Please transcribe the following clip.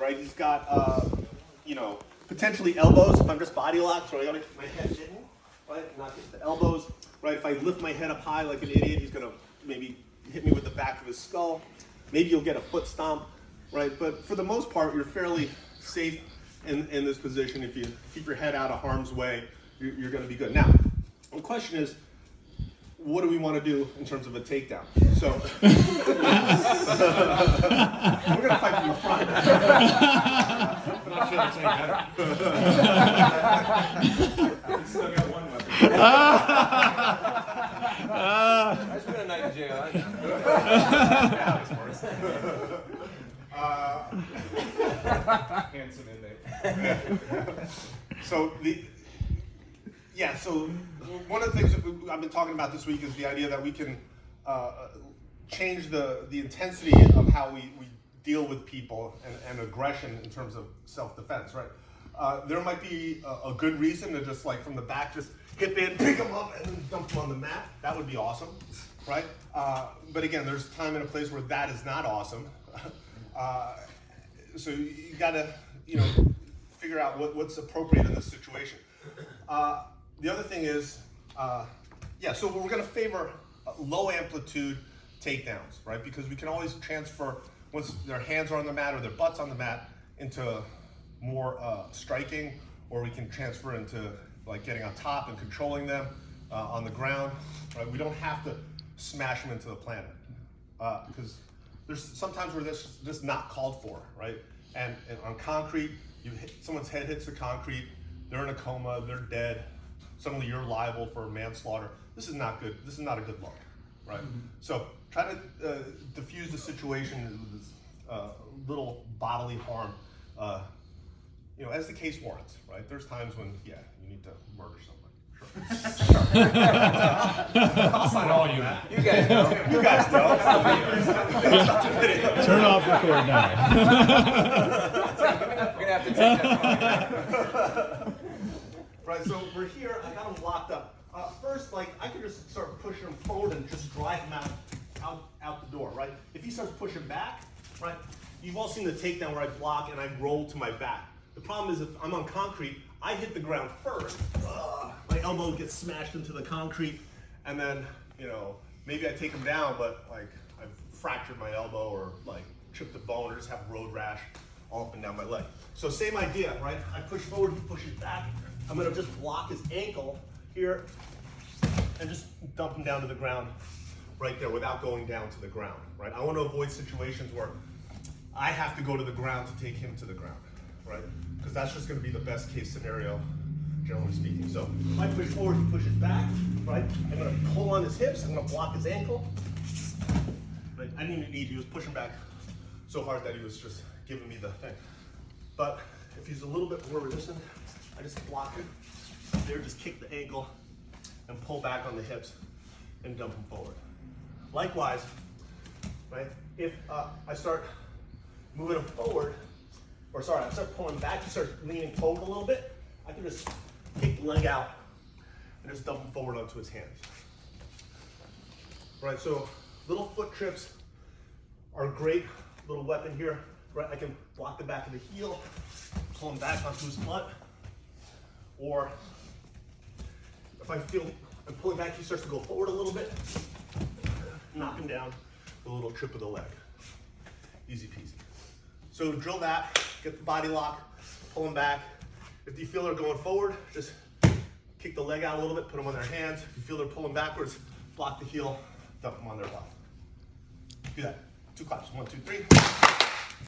right? He's got, you know, potentially elbows if I'm just body locked, so I gotta keep my head hidden, right? Not just the elbows, right? If I lift my head up high like an idiot, he's gonna maybe hit me with the back of his skull. Maybe you'll get a foot stomp, right? But for the most part, you're fairly safe in this position. If you keep your head out of harm's way, you're gonna be good. Now, the question is, what do we want to do in terms of a takedown? So, we're going to fight from the front. I'm not sure that's any better. Still got one weapon. I spent a night in jail. Handsome inmate. So so one of the things that I've been talking about this week is the idea that we can change the intensity of how we deal with people and aggression in terms of self-defense, right? There might be a good reason to just like from the back, just hip in, pick them up, and then dump them on the mat. That would be awesome, right? But again, there's time and a place where that is not awesome. So you gotta, figure out what's appropriate in this situation. The other thing is, so we're gonna favor low amplitude takedowns, right? Because we can always transfer, once their hands are on the mat or their butt's on the mat, into more striking, or we can transfer into like getting on top and controlling them on the ground, right? We don't have to smash them into the planet, because there's sometimes where this is just not called for, right? And on concrete, someone's head hits the concrete, they're in a coma, they're dead, suddenly you're liable for manslaughter. This is not good. This is not a good look, right? Mm-hmm. So try to diffuse the situation with little bodily harm, as the case warrants, right? There's times when, you need to murder somebody. Sure. I'll sign all you. You guys know. You guys know. Turn off record now. We're gonna have to take that. Right, so we're here, I got him locked up. First, I could just start pushing him forward and just drive him out the door, right? If he starts pushing back, right, you've all seen the takedown where I block and I roll to my back. The problem is if I'm on concrete, I hit the ground first, my elbow gets smashed into the concrete, and then, maybe I take him down, but I've fractured my elbow or chipped a bone or just have road rash all up and down my leg. So same idea, right? I push forward, he pushes back. I'm gonna just block his ankle here and just dump him down to the ground right there without going down to the ground, right? I wanna avoid situations where I have to go to the ground to take him to the ground, right? Because that's just gonna be the best case scenario, generally speaking. So if I push forward, he pushes back, right? I'm gonna pull on his hips, I'm gonna block his ankle. Right? I didn't even need, he was pushing back so hard that he was just giving me the thing. But if he's a little bit more resistant, I just block him there, just kick the ankle and pull back on the hips and dump him forward. Likewise, right, if I start moving him forward, I start pulling back, he starts leaning forward a little bit, I can just kick the leg out and just dump him forward onto his hands. Right, so little foot trips are a great little weapon here, right? I can block the back of the heel, pull him back onto his butt, or if I feel I'm pulling back, he starts to go forward a little bit, knock him down with a little trip of the leg. Easy peasy. So drill that, get the body lock, pull them back. If you feel they're going forward, just kick the leg out a little bit, put them on their hands. If you feel they're pulling backwards, block the heel, dump them on their butt. Do that. 2 claps. 1, 2, 3.